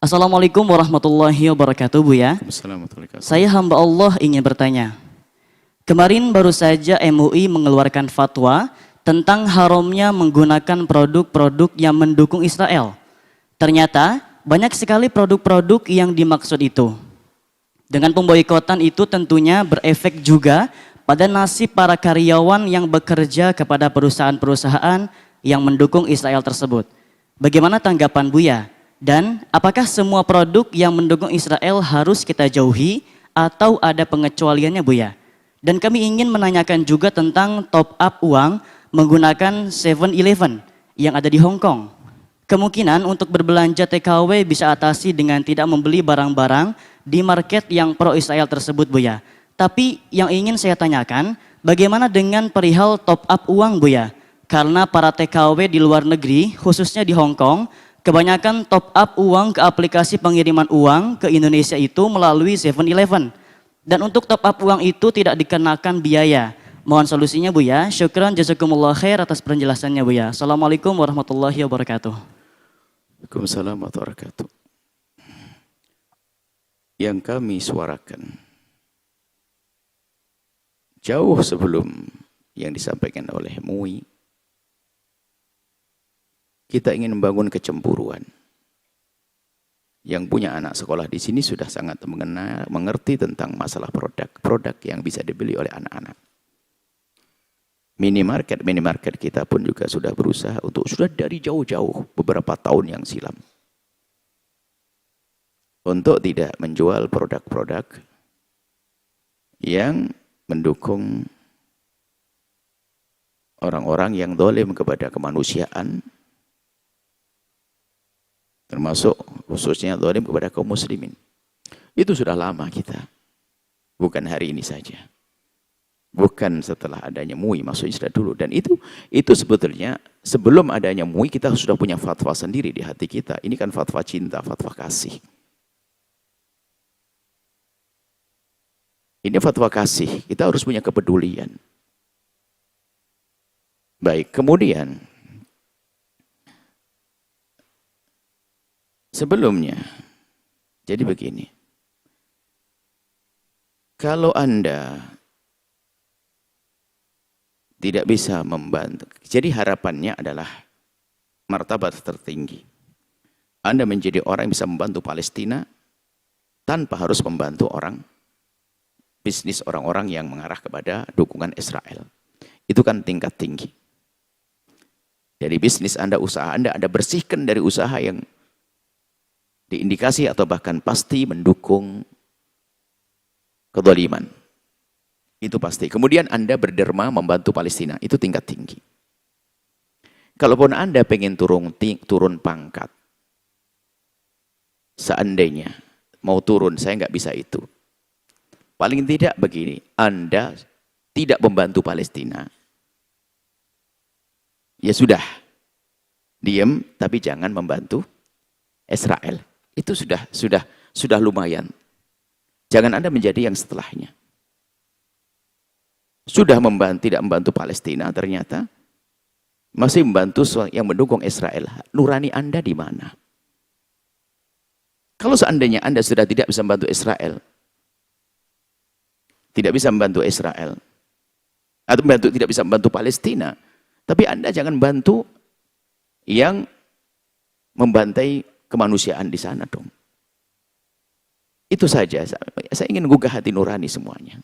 Assalamualaikum warahmatullahi wabarakatuh, Bu ya. Assalamualaikum. Saya hamba Allah ingin bertanya. Kemarin baru saja MUI mengeluarkan fatwa tentang haramnya menggunakan produk-produk yang mendukung Israel. Ternyata banyak sekali produk-produk yang dimaksud itu. Dengan pemboikotan itu tentunya berefek juga pada nasib para karyawan yang bekerja kepada perusahaan-perusahaan yang mendukung Israel tersebut. Bagaimana tanggapan Buya? Dan apakah semua produk yang mendukung Israel harus kita jauhi atau ada pengecualiannya, Buya? Dan kami ingin menanyakan juga tentang top up uang menggunakan 7-Eleven yang ada di Hong Kong. Kemungkinan untuk berbelanja TKW bisa atasi dengan tidak membeli barang-barang di market yang pro-Israel tersebut, Buya. Tapi yang ingin saya tanyakan, bagaimana dengan perihal top up uang, Buya? Karena para TKW di luar negeri, khususnya di Hong Kong, kebanyakan top up uang ke aplikasi pengiriman uang ke Indonesia itu melalui 7-Eleven. Dan untuk top up uang itu tidak dikenakan biaya. Mohon solusinya, Bu ya. Syukran jazakumullah khair atas penjelasannya, Bu ya. Assalamualaikum warahmatullahi wabarakatuh. Waalaikumsalam warahmatullahi wabarakatuh. Yang kami suarakan jauh sebelum yang disampaikan oleh MUI, kita ingin membangun kecemburuan. Yang punya anak sekolah di sini sudah sangat mengerti tentang masalah produk yang bisa dibeli oleh anak-anak. Minimarket kita pun juga sudah berusaha sudah dari jauh-jauh beberapa tahun yang silam untuk tidak menjual produk-produk yang mendukung orang-orang yang zalim kepada kemanusiaan, termasuk khususnya zalim kepada kaum muslimin. Itu sudah lama kita, bukan hari ini saja, bukan setelah adanya MUI, maksudnya sudah dulu. Dan itu sebetulnya sebelum adanya MUI kita sudah punya fatwa sendiri di hati kita. Ini kan fatwa cinta, fatwa kasih. Ini fatwa kasih, kita harus punya kepedulian. Baik, kemudian sebelumnya, jadi begini, kalau Anda tidak bisa membantu, jadi harapannya adalah martabat tertinggi. Anda menjadi orang yang bisa membantu Palestina tanpa harus membantu bisnis orang-orang yang mengarah kepada dukungan Israel. Itu kan tingkat tinggi. Dari bisnis Anda, usaha Anda bersihkan dari usaha yang diindikasi atau bahkan pasti mendukung kezaliman. Itu pasti. Kemudian Anda berderma membantu Palestina. Itu tingkat tinggi. Kalaupun Anda pengen turun pangkat, seandainya mau turun, saya nggak bisa itu. Paling tidak begini, Anda tidak membantu Palestina. Ya sudah, diam, tapi jangan membantu Israel. Itu sudah lumayan. Jangan Anda menjadi yang setelahnya. Sudah tidak membantu Palestina, ternyata masih membantu yang mendukung Israel. Nurani Anda di mana? Kalau seandainya Anda sudah tidak bisa membantu Israel, tidak bisa membantu Palestina, tapi Anda jangan bantu yang membantai kemanusiaan di sana dong. Itu saja. Saya ingin gugah hati nurani semuanya.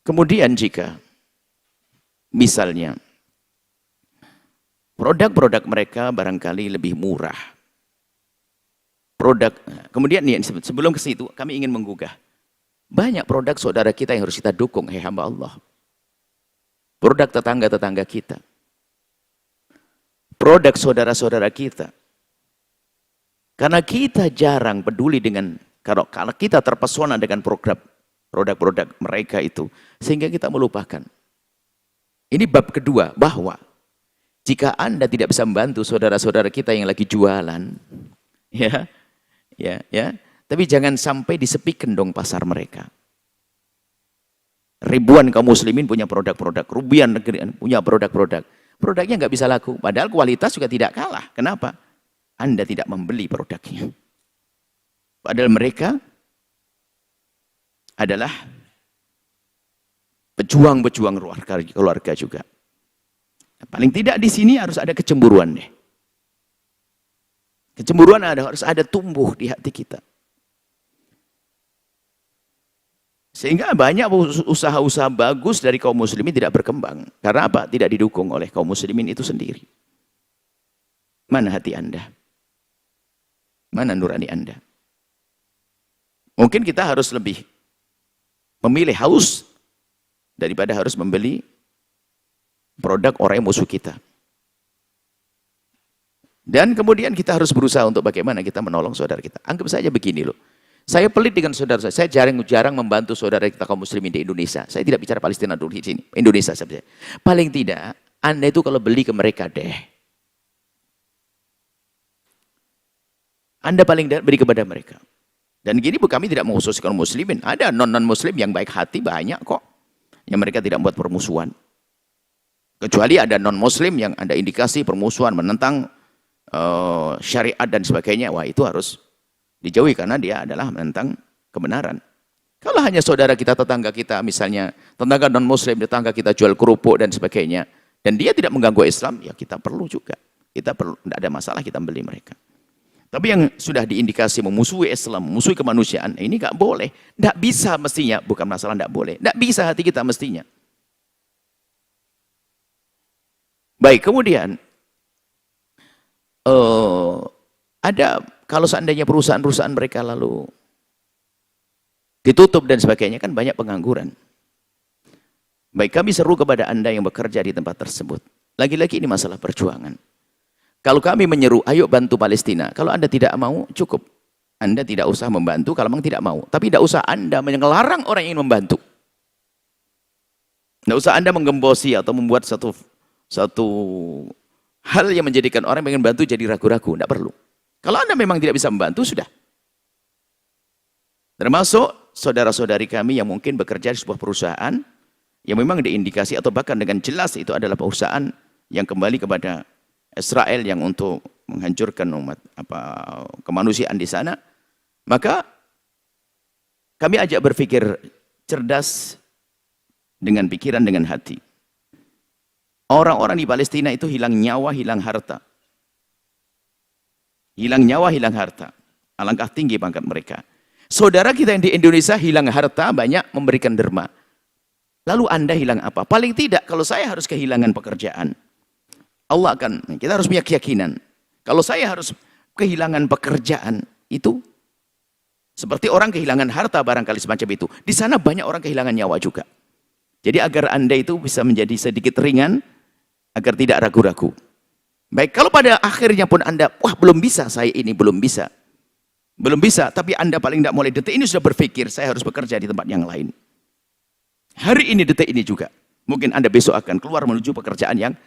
Kemudian jika misalnya produk-produk mereka barangkali lebih murah, kemudian sebelum ke situ kami ingin menggugah. Banyak produk saudara kita yang harus kita dukung, hamba Allah. Produk tetangga-tetangga kita. Produk saudara-saudara kita. Karena kita jarang peduli dengan, kalau kita terpesona dengan produk-produk mereka itu, sehingga kita melupakan. Ini bab kedua, bahwa jika Anda tidak bisa membantu saudara-saudara kita yang lagi jualan, tapi jangan sampai disepikan dong pasar mereka. Ribuan kaum muslimin punya produk-produk, ribuan negeri punya produk-produk. Produknya nggak bisa laku, padahal kualitas juga tidak kalah. Kenapa? Anda tidak membeli produknya. Padahal mereka adalah pejuang-pejuang keluarga juga. Paling tidak di sini harus ada kecemburuan deh. Kecemburuan harus ada tumbuh di hati kita. Sehingga banyak usaha-usaha bagus dari kaum muslimin tidak berkembang. Karena apa? Tidak didukung oleh kaum muslimin itu sendiri. Mana hati Anda? Mana nurani Anda? Mungkin kita harus lebih memilih haus daripada harus membeli produk orang yang musuh kita. Dan kemudian kita harus berusaha untuk bagaimana kita menolong saudara kita. Anggap saja begini loh. Saya pelit dengan saudara saya jarang membantu saudara kita kaum muslimin di Indonesia. Saya tidak bicara Palestina dulu di sini, Indonesia saja. Paling tidak, Anda itu kalau beli ke mereka deh. Anda paling tidak beri kepada mereka. Dan gini kami tidak mengkhususkan muslimin. Ada non-muslim yang baik hati banyak kok. Yang mereka tidak membuat permusuhan. Kecuali ada non-muslim yang ada indikasi permusuhan menentang syariat dan sebagainya. Wah itu harus dijauhi karena dia adalah menentang kebenaran. Kalau hanya saudara kita, tetangga kita, misalnya tetangga non-muslim, tetangga kita jual kerupuk dan sebagainya. Dan dia tidak mengganggu Islam, ya kita perlu juga. Kita perlu, tidak ada masalah kita beli mereka. Tapi yang sudah diindikasi memusuhi Islam, memusuhi kemanusiaan, ini nggak boleh. Nggak bisa mestinya, bukan masalah nggak boleh. Nggak bisa hati kita mestinya. Baik, kemudian ada kalau seandainya perusahaan-perusahaan mereka lalu ditutup dan sebagainya, kan banyak pengangguran. Baik, kami seru kepada Anda yang bekerja di tempat tersebut. Lagi-lagi ini masalah perjuangan. Kalau kami menyeru, ayo bantu Palestina. Kalau Anda tidak mau, cukup. Anda tidak usah membantu kalau memang tidak mau. Tapi tidak usah Anda melarang orang yang ingin membantu. Tidak usah Anda menggembosi atau membuat satu hal yang menjadikan orang yang ingin bantu jadi ragu-ragu. Tidak perlu. Kalau Anda memang tidak bisa membantu, sudah. Termasuk saudara-saudari kami yang mungkin bekerja di sebuah perusahaan yang memang diindikasi atau bahkan dengan jelas itu adalah perusahaan yang kembali kepada Israel yang untuk menghancurkan umat kemanusiaan di sana, maka kami ajak berpikir cerdas dengan pikiran, dengan hati. Orang-orang di Palestina itu hilang nyawa, hilang harta. Hilang nyawa, hilang harta. Alangkah tinggi pangkat mereka. Saudara kita yang di Indonesia hilang harta, banyak memberikan derma. Lalu Anda hilang apa? Paling tidak kalau saya harus kehilangan pekerjaan, Allah akan, kita harus punya keyakinan. Kalau saya harus kehilangan pekerjaan, itu seperti orang kehilangan harta barangkali semacam itu. Di sana banyak orang kehilangan nyawa juga. Jadi agar Anda itu bisa menjadi sedikit ringan, agar tidak ragu-ragu. Baik, kalau pada akhirnya pun Anda, wah belum bisa saya ini, belum bisa. Belum bisa, tapi Anda paling tidak mulai detik ini sudah berpikir, saya harus bekerja di tempat yang lain. Hari ini, detik ini juga. Mungkin Anda besok akan keluar menuju pekerjaan yang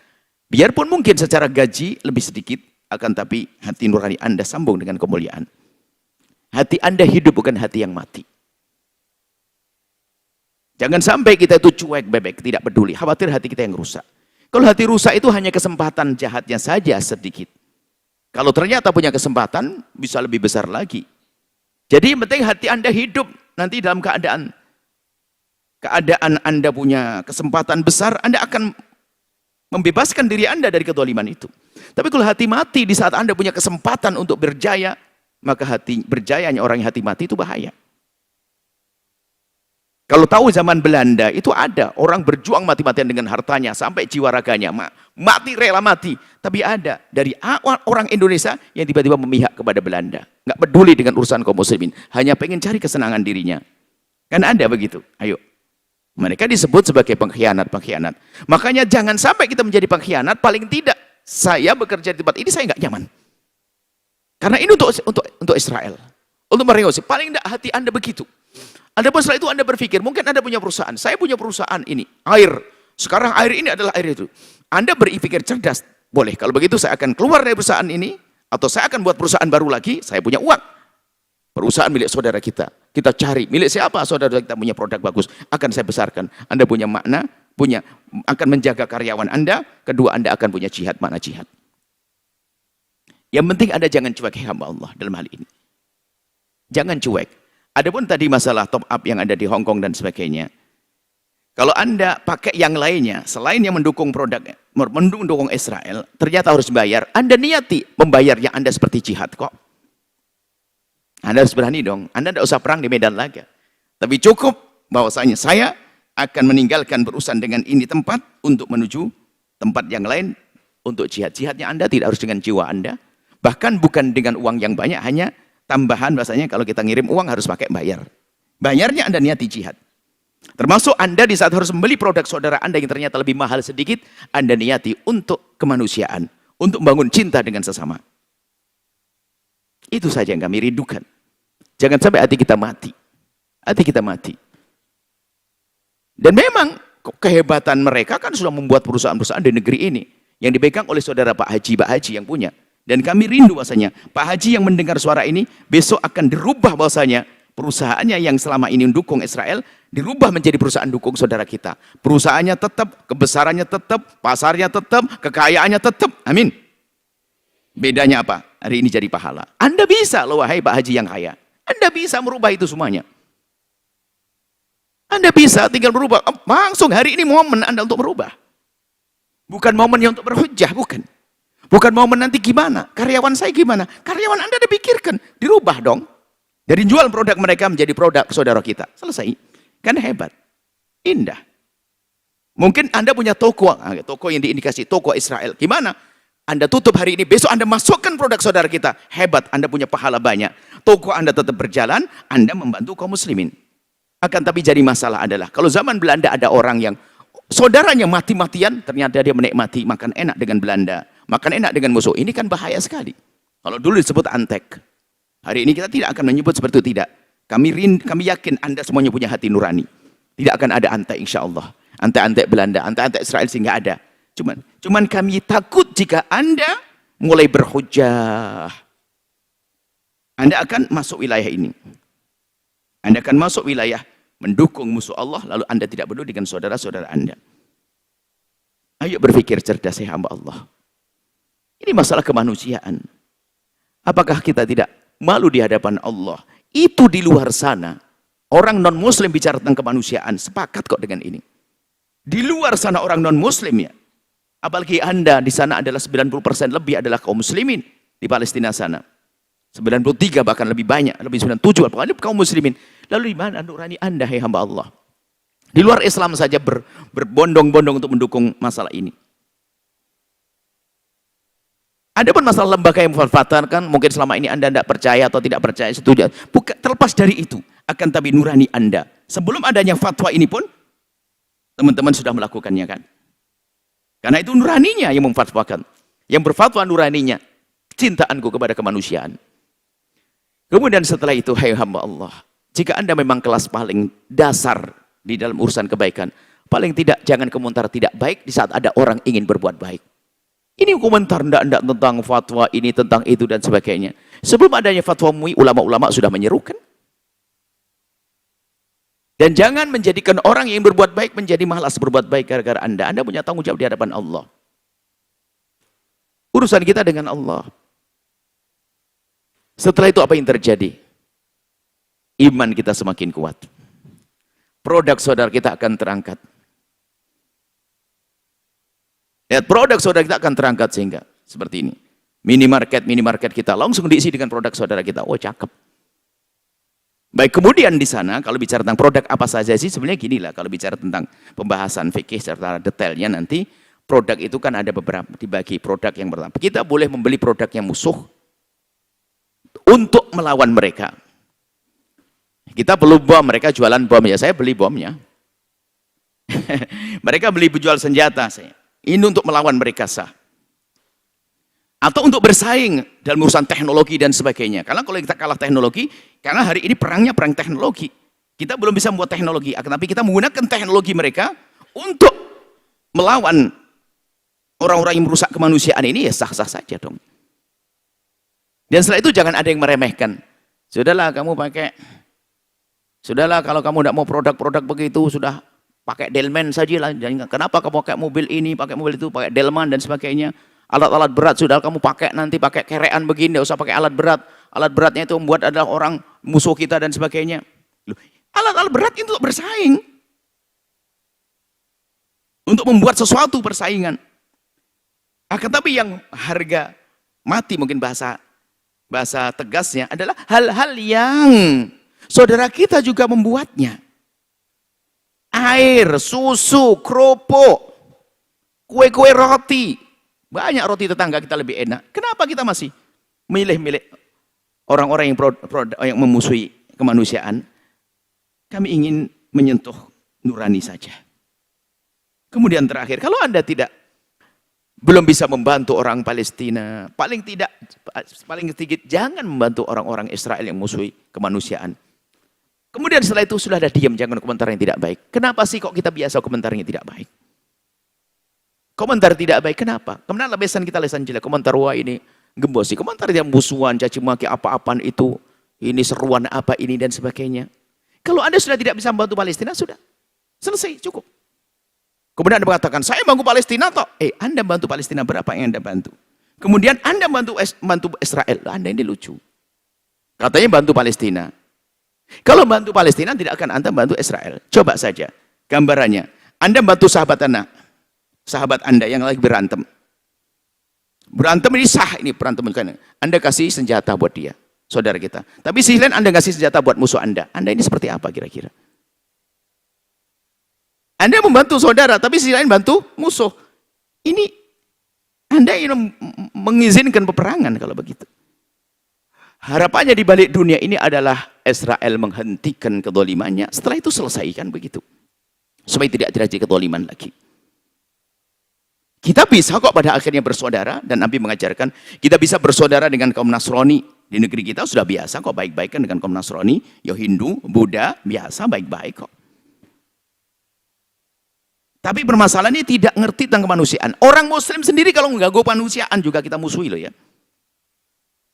biarpun mungkin secara gaji lebih sedikit, akan tapi hati nurani Anda sambung dengan kemuliaan. Hati Anda hidup bukan hati yang mati. Jangan sampai kita itu cuek bebek, tidak peduli. Khawatir hati kita yang rusak. Kalau hati rusak itu hanya kesempatan jahatnya saja sedikit. Kalau ternyata punya kesempatan, bisa lebih besar lagi. Jadi yang penting hati Anda hidup. Nanti dalam keadaan Anda punya kesempatan besar, Anda akan membebaskan diri Anda dari kedoliman itu. Tapi kalau hati mati di saat Anda punya kesempatan untuk berjaya, maka hati berjayanya orang yang hati mati itu bahaya. Kalau tahu zaman Belanda itu ada orang berjuang mati-matian dengan hartanya sampai jiwa raganya, mati rela mati. Tapi ada dari orang Indonesia yang tiba-tiba memihak kepada Belanda, nggak peduli dengan urusan kaum muslimin, hanya pengen cari kesenangan dirinya. Kan ada begitu. Ayo. Mereka disebut sebagai pengkhianat-pengkhianat. Makanya jangan sampai kita menjadi pengkhianat. Paling tidak saya bekerja di tempat ini saya nggak nyaman. Karena ini untuk Israel, untuk merenggosi. Paling tidak hati Anda begitu. Anda pun setelah itu Anda berpikir, mungkin Anda punya perusahaan. Saya punya perusahaan ini, air. Sekarang air ini adalah air itu. Anda berpikir cerdas. Boleh, kalau begitu saya akan keluar dari perusahaan ini, atau saya akan buat perusahaan baru lagi, saya punya uang. Perusahaan milik saudara kita. Kita cari, milik siapa saudara kita punya produk bagus. Akan saya besarkan. Anda punya makna, akan menjaga karyawan Anda. Kedua, Anda akan punya jihad, makna jihad. Yang penting Anda jangan cuek hamba Allah dalam hal ini. Jangan cuek. Adapun tadi masalah top up yang ada di Hong Kong dan sebagainya. Kalau Anda pakai yang lainnya, selain yang mendukung produk, mendukung Israel, ternyata harus bayar. Anda niati membayarnya Anda seperti jihad kok. Anda harus berani dong. Anda tidak usah perang di medan laga. Tapi cukup bahwasanya saya akan meninggalkan berurusan dengan ini tempat untuk menuju tempat yang lain untuk jihad. Jihadnya Anda tidak harus dengan jiwa Anda. Bahkan bukan dengan uang yang banyak, hanya tambahan bahasanya kalau kita ngirim uang harus pakai bayar. Bayarnya Anda niati jihad. Termasuk Anda di saat harus membeli produk saudara Anda yang ternyata lebih mahal sedikit, Anda niati untuk kemanusiaan, untuk membangun cinta dengan sesama. Itu saja yang kami rindukan. Jangan sampai hati kita mati. Hati kita mati. Dan memang kehebatan mereka kan sudah membuat perusahaan-perusahaan di negeri ini yang dipegang oleh saudara Pak Haji yang punya. Dan kami rindu bahasanya Pak Haji yang mendengar suara ini besok akan dirubah bahasanya perusahaannya yang selama ini mendukung Israel dirubah menjadi perusahaan dukung saudara kita. Perusahaannya tetap, kebesarannya tetap, pasarnya tetap, kekayaannya tetap. Amin. Bedanya apa? Hari ini jadi pahala. Anda bisa loh wahai Pak Haji yang kaya. Anda bisa merubah itu semuanya. Anda bisa tinggal berubah. Langsung hari ini momen Anda untuk berubah. Bukan momennya untuk berhujjah, bukan. Bukan momen nanti gimana, karyawan saya gimana. Karyawan Anda dipikirkan, dirubah dong. Dari jual produk mereka menjadi produk saudara kita. Selesai. Kan hebat. Indah. Mungkin Anda punya toko yang diindikasi, toko Israel. Gimana? Anda tutup hari ini, besok Anda masukkan produk saudara kita. Hebat, Anda punya pahala banyak. Toko Anda tetap berjalan, Anda membantu kaum muslimin. Akan tapi jadi masalah adalah, kalau zaman Belanda ada orang yang saudaranya mati-matian, ternyata dia menikmati makan enak dengan Belanda. Makan enak dengan musuh. Ini kan bahaya sekali. Kalau dulu disebut antek. Hari ini kita tidak akan menyebut seperti itu, tidak. Kami yakin Anda semuanya punya hati nurani. Tidak akan ada antek insya Allah. Antek-antek Belanda, antek-antek Israel sehingga ada. Cuman kami takut jika Anda mulai berhujjah. Anda akan masuk wilayah ini. Anda akan masuk wilayah mendukung musuh Allah, lalu Anda tidak peduli dengan saudara-saudara Anda. Ayo berpikir cerdas ya hamba Allah. Ini masalah kemanusiaan. Apakah kita tidak malu di hadapan Allah? Itu di luar sana. Orang non-muslim bicara tentang kemanusiaan. Sepakat kok dengan ini. Di luar sana orang non-muslim ya. Apalagi Anda di sana adalah 90% lebih adalah kaum muslimin. Di Palestina sana. 93 bahkan lebih banyak. Lebih 97 pokoknya kaum muslimin. Lalu di mana nurani Anda hai hamba Allah? Di luar Islam saja berbondong-bondong untuk mendukung masalah ini. Ada pun masalah lembaga yang memfatwakan, mungkin selama ini Anda tidak percaya atau tidak percaya, setuju. Bukan, terlepas dari itu, akan tapi nurani Anda. Sebelum adanya fatwa ini pun, teman-teman sudah melakukannya kan? Karena itu nuraninya yang memfatwakan. Yang berfatwa nuraninya, cintaanku kepada kemanusiaan. Kemudian setelah itu, hai hamba Allah, jika Anda memang kelas paling dasar di dalam urusan kebaikan, paling tidak jangan komentar tidak baik di saat ada orang ingin berbuat baik. Ini komentar ndak tentang fatwa ini, tentang itu dan sebagainya. Sebelum adanya fatwa MUI, ulama-ulama sudah menyerukan. Dan jangan menjadikan orang yang berbuat baik menjadi malas berbuat baik gara-gara Anda. Anda punya tanggung jawab di hadapan Allah. Urusan kita dengan Allah. Setelah itu apa yang terjadi? Iman kita semakin kuat. Produk saudara kita akan terangkat. Ya, produk saudara kita akan terangkat sehingga seperti ini. Minimarket kita langsung diisi dengan produk saudara kita. Oh, cakep. Baik, kemudian di sana kalau bicara tentang produk apa saja sih sebenarnya gini lah, kalau bicara tentang pembahasan fikih secara detailnya nanti produk itu kan ada beberapa dibagi. Produk yang pertama, kita boleh membeli produk yang musuh untuk melawan mereka. Kita perlu bom, mereka jualan bom ya, saya beli bomnya. Mereka beli jual senjata saya. Ini untuk melawan mereka sah. Atau untuk bersaing dalam urusan teknologi dan sebagainya. Karena kalau kita kalah teknologi, karena hari ini perangnya perang teknologi. Kita belum bisa membuat teknologi, tapi kita menggunakan teknologi mereka untuk melawan orang-orang yang merusak kemanusiaan ini, ya sah-sah saja dong. Dan setelah itu jangan ada yang meremehkan. Sudahlah kamu pakai, sudahlah kalau kamu tidak mau produk-produk begitu, sudah pakai delman saja lah. Kenapa kamu pakai mobil ini, pakai mobil itu, pakai delman dan sebagainya. Alat-alat berat sudah kamu pakai, nanti pakai kerean begini, tidak usah pakai alat berat. Alat beratnya itu membuat adalah orang musuh kita dan sebagainya. Loh, alat-alat berat itu untuk bersaing. Untuk membuat sesuatu persaingan. Akan tapi yang harga mati, mungkin bahasa tegasnya adalah hal-hal yang saudara kita juga membuatnya. Air, susu, kerupuk, kue-kue roti. Banyak roti tetangga kita lebih enak. Kenapa kita masih milih-milih orang-orang yang memusuhi kemanusiaan? Kami ingin menyentuh nurani saja. Kemudian terakhir, kalau Anda belum bisa membantu orang Palestina, paling sedikit jangan membantu orang-orang Israel yang musuhi kemanusiaan. Kemudian setelah itu sudah ada diam, jangan komentar yang tidak baik. Kenapa sih kok kita biasa komentarnya tidak baik? Komentar tidak baik, kenapa? Kemudian lesan kita lesan jelek, komentar wah ini gembosi, komentar yang musuhan, caci maki apa-apaan itu, ini seruan apa ini dan sebagainya. Kalau Anda sudah tidak bisa membantu Palestina, sudah selesai, cukup. Kemudian Anda mengatakan, saya bantu Palestina toh. Anda bantu Palestina berapa yang Anda bantu? Kemudian Anda bantu Israel. Anda ini lucu. Katanya bantu Palestina. Kalau bantu Palestina tidak akan Anda bantu Israel. Coba saja gambarannya. Anda bantu sahabat Anda yang lagi berantem. Berantem ini sah, ini berantem. Anda kasih senjata buat dia, saudara kita. Tapi sisi lain Anda kasih senjata buat musuh Anda. Anda ini seperti apa kira-kira? Anda membantu saudara, tapi sisi lain bantu musuh. Ini Anda ingin mengizinkan peperangan kalau begitu. Harapannya di balik dunia ini adalah Israel menghentikan kedolimannya. Setelah itu selesaikan begitu. Supaya tidak terjadi kedoliman lagi. Kita bisa kok pada akhirnya bersaudara. Dan Nabi mengajarkan kita bisa bersaudara dengan kaum Nasrani. Di negeri kita sudah biasa kok baik-baikan dengan kaum Nasrani. Ya Hindu, Buddha, biasa baik-baik kok. Tapi permasalahannya tidak ngerti tentang kemanusiaan. Orang Muslim sendiri kalau mengganggu kemanusiaan juga kita musuhi loh ya.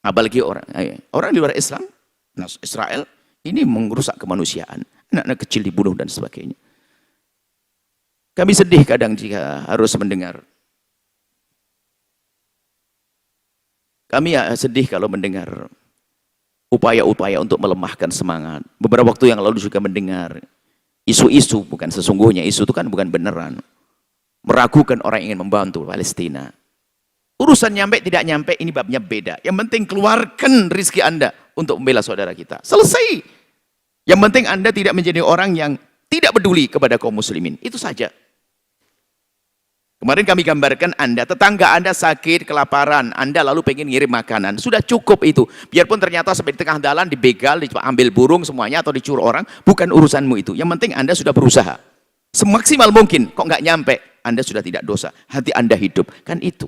Apalagi orang di luar Islam, Israel, ini merusak kemanusiaan. Anak-anak kecil dibunuh dan sebagainya. Kami sedih kadang jika harus mendengar. Kami sedih kalau mendengar upaya-upaya untuk melemahkan semangat. Beberapa waktu yang lalu juga mendengar isu-isu, bukan sesungguhnya, isu itu kan bukan beneran. Meragukan orang yang ingin membantu Palestina. Urusan nyampe tidak nyampe, ini babnya beda. Yang penting keluarkan rizki Anda untuk membela saudara kita. Selesai. Yang penting Anda tidak menjadi orang yang tidak peduli kepada kaum muslimin. Itu saja. Kemarin kami gambarkan Anda, tetangga Anda sakit, kelaparan, Anda lalu pengen ngirim makanan. Sudah cukup itu. Biarpun ternyata sampai di tengah jalan dibegal, diambil burung semuanya atau dicuri orang, bukan urusanmu itu. Yang penting Anda sudah berusaha. Semaksimal mungkin, kok nggak nyampe, Anda sudah tidak dosa. Hati Anda hidup. Kan itu.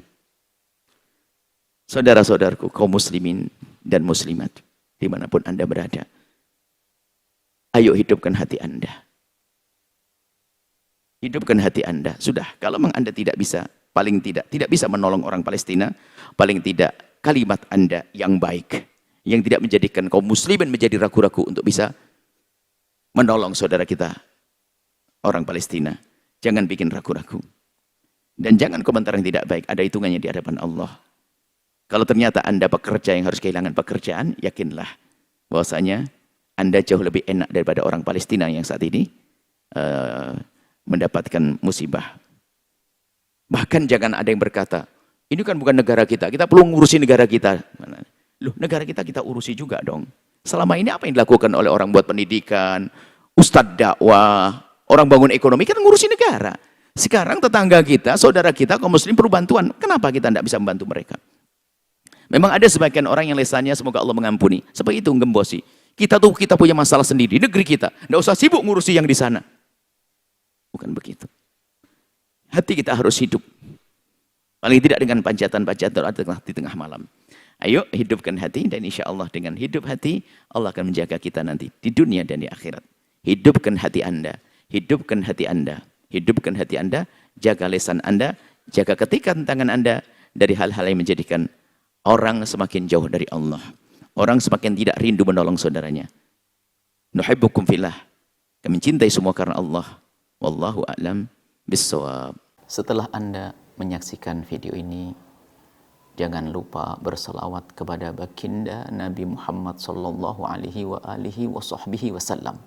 Saudara-saudaraku, kaum muslimin dan muslimat, dimanapun Anda berada, ayo hidupkan hati Anda. Hidupkan hati Anda. Sudah, kalau memang Anda tidak bisa, paling tidak bisa menolong orang Palestina, paling tidak kalimat Anda yang baik, yang tidak menjadikan kaum muslimin menjadi ragu-ragu untuk bisa menolong saudara kita, orang Palestina. Jangan bikin ragu-ragu. Dan jangan komentar yang tidak baik, ada hitungannya di hadapan Allah. Kalau ternyata Anda pekerja yang harus kehilangan pekerjaan, yakinlah bahwasanya Anda jauh lebih enak daripada orang Palestina yang saat ini mendapatkan musibah. Bahkan jangan ada yang berkata, ini kan bukan negara kita, kita perlu ngurusi negara kita. Loh, negara kita urusi juga dong. Selama ini apa yang dilakukan oleh orang buat pendidikan, ustadz dakwah, orang bangun ekonomi, kita ngurusi negara. Sekarang tetangga kita, saudara kita, kaum muslim perlu bantuan. Kenapa kita tidak bisa membantu mereka? Memang ada sebagian orang yang lesannya, semoga Allah mengampuni. Seperti itu ngembosi. Kita punya masalah sendiri, negeri kita. Tidak usah sibuk ngurusi yang di sana. Bukan begitu. Hati kita harus hidup. Paling tidak dengan panjatan-panjatan di tengah malam. Ayo hidupkan hati, dan insya Allah dengan hidup hati, Allah akan menjaga kita nanti di dunia dan di akhirat. Hidupkan hati Anda. Hidupkan hati Anda. Hidupkan hati Anda. Jaga lisan Anda. Jaga ketikan tangan Anda dari hal-hal yang menjadikan orang semakin jauh dari Allah. Orang semakin tidak rindu menolong saudaranya. Nuhibbukum fillah. Kami cintai semua karena Allah. Wallahu a'lam bissawab. Setelah Anda menyaksikan video ini, Jangan lupa berselawat kepada baginda Nabi Muhammad sallallahu alaihi wa alihi wa sahbihi wasallam.